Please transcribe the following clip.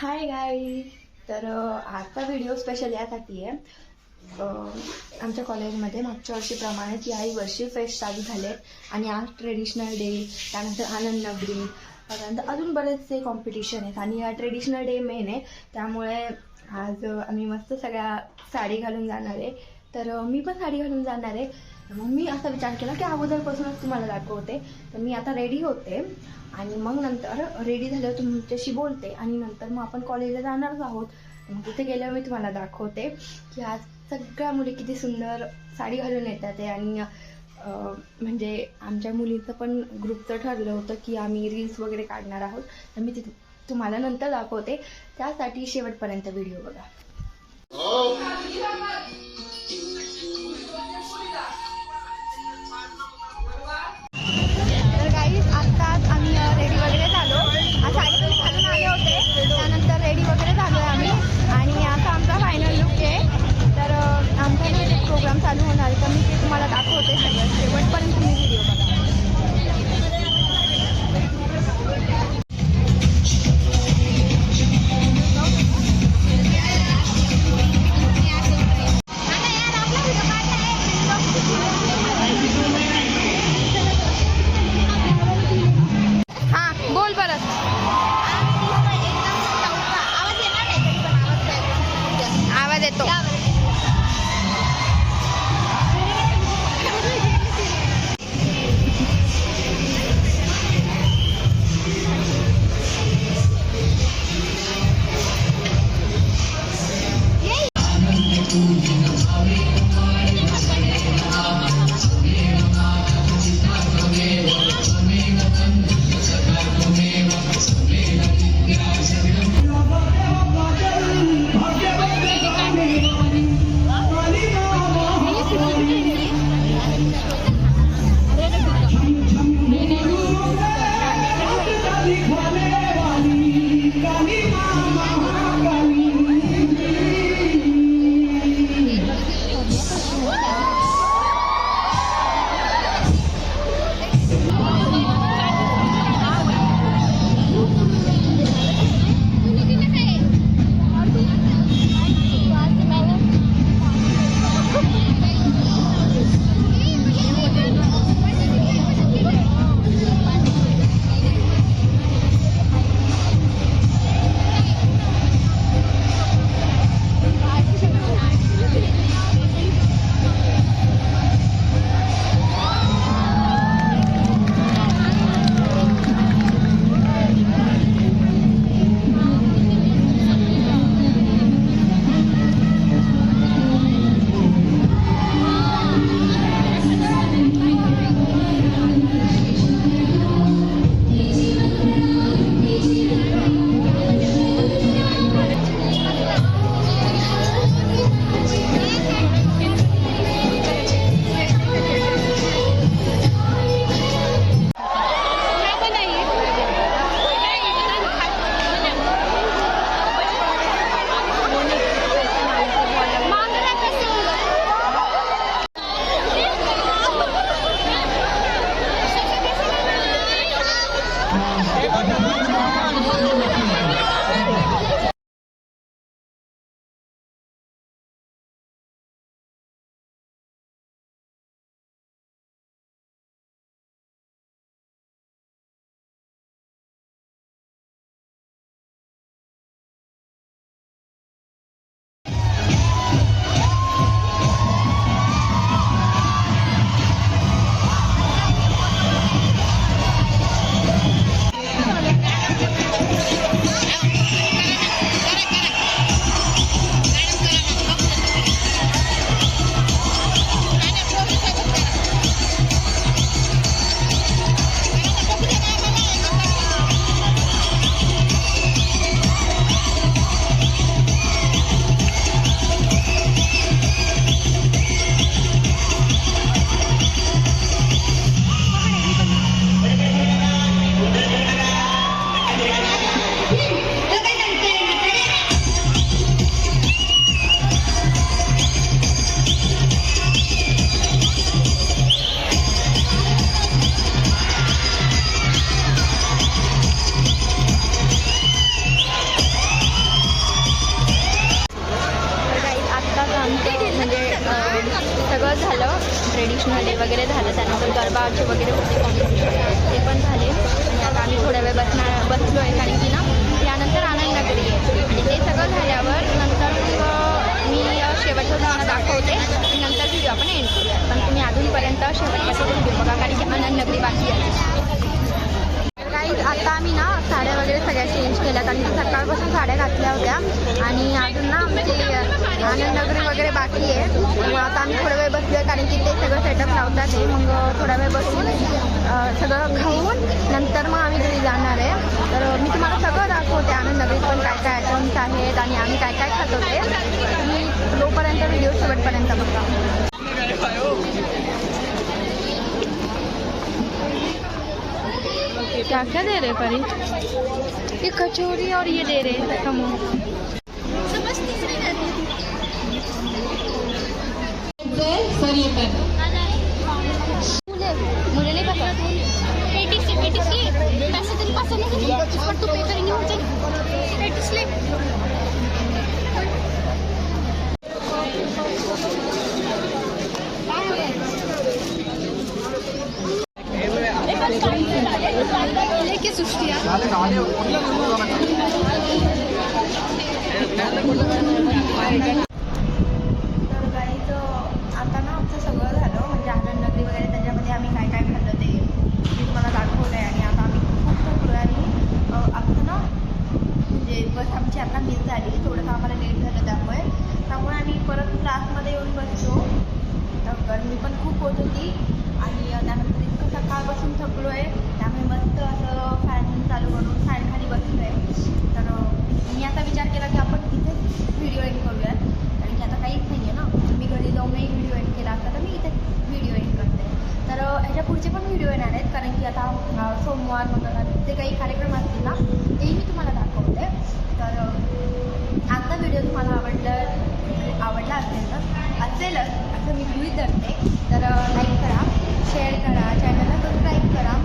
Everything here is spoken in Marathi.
Hi guys. तर आजचा व्हिडिओ स्पेशल यासाठी आहे. आमच्या कॉलेजमध्ये मागच्या वर्षीप्रमाणेच याही वर्षी फेस्ट चालू झाले आणि आज ट्रेडिशनल डे, त्यानंतर आनंद नगरी, त्यानंतर अजून बरेचसे कॉम्पिटिशन आहेत आणि हा ट्रेडिशनल डे मेन आहे. त्यामुळे आज आम्ही मस्त सगळ्या साडी घालून जाणार आहे. तर मी पण साडी घालून जाणार आहे. मग मी असा विचार केला की अगोदरपासूनच तुम्हाला दाखवते. तर मी आता रेडी होते आणि मग नंतर रेडी झाल्यावर तुमच्याशी बोलते आणि नंतर मग आपण कॉलेजला जाणारच आहोत. मग तिथे गेल्यावर मी तुम्हाला दाखवते की आज सगळ्या मुली किती सुंदर साडी घालून येतात आहे. आणि म्हणजे आमच्या मुलींचं पण ग्रुपचं ठरलं होतं की आम्ही रील्स वगैरे काढणार आहोत. तर मी तिथे तुम्हाला नंतर दाखवते. त्यासाठी शेवटपर्यंत व्हिडिओ बघा. तर गाईज आत्ताच आम्ही रेडी वगैरे झालो. साडी पण घालून आले होते, त्यानंतर रेडी वगैरे झालो आहे आम्ही आणि असा आमचा फायनल लुक आहे. तर आमचा प्रोग्राम चालू होणार आहे, तर मी ते तुम्हाला दाखवते सगळं. शेवटपर्यंत तुम्ही व्हिडिओ बघा. ट्रेडिशनल डे वगैरे झालं. त्यानंतर गरबाचे वगैरे होते कॉम्पिटिशन, ते पण झाले. आणि आता आम्ही थोड्या वेळ बसलो आहे, कारण की ना यानंतर आनंद नगरी आहे. आणि ते सगळं झाल्यावर नंतर मग मी शेवटचं तुम्हाला दाखवते आणि नंतर व्हिडिओ आपण एंड करूया. पण तुम्ही अजूनपर्यंत शेवटपासून व्हिडिओ बघा, कारण की आनंद नगरी बाकी आहे. काही आता आम्ही ना साड्या वगैरे सगळ्या चेंज केल्यात आणि सकाळपासून साड्या घातल्या होत्या आणि अजून ना आमची आनंद नगरी वगैरे बाकी आहे. मग आता आम्ही थोडा वेळ बसलो आहे, कारण की ते सगळं सेटअप लावतात ते. मग थोडा वेळ बसून सगळं खाऊन नंतर मग आम्ही घरी जाणार आहे. तर मी तुम्हाला सगळं दाखवते आनंद नगरीत पण काय काय आयटम्स आहेत आणि आम्ही काय काय खात होते. तुम्ही तोपर्यंत व्हिडिओ शेवटपर्यंत बघा. क्या क्या दे रहे परी? ये कचौरी और ये दे रहे कमो. मुझे नहीं पता. पैसे तेरे पास नहीं है, पर तू पे करेंगे मुझे. लेके सुष्टिया तर गाईज आता ना आमचं सगळं झालं, म्हणजे आनंद नगरी वगैरे त्याच्यामध्ये आम्ही काय काय खाल्लं ते मी तुम्हाला दाखवलं आहे. आणि आता आम्ही खूप थकलो आणि आता ना म्हणजे बस आमची आता मिस झाली, थोडंसं आम्हाला लेट झालं त्यामुळे आम्ही परत क्लासमध्ये येऊन बसलो. तर गरमी पण खूप होत होती आणि त्यानंतर इतकं सकाळपासून थकलो आहे, त्यामुळे मस्त असं फॅन चालू करून फॅन खाली बसलो आहे. तर मी आता विचार केला की आपण इथेच व्हिडिओ एंड करूयात, कारण की आता काहीच नाही आहे ना. मी घरी जाऊनही व्हिडिओ एंड केला असता, तर मी इथे व्हिडिओ एंड करते. तर ह्याच्या पुढचे पण व्हिडिओ येणार आहेत, कारण की आता सोमवार मंगळवार जे काही कार्यक्रम असतील ना तेही मी तुम्हाला दाखवते. तर आजचा व्हिडिओ तुम्हाला आवडला असेलच असं मी गृहीत धरते. तर लाईक करा, शेअर करा, चॅनलला सबस्क्राईब करा.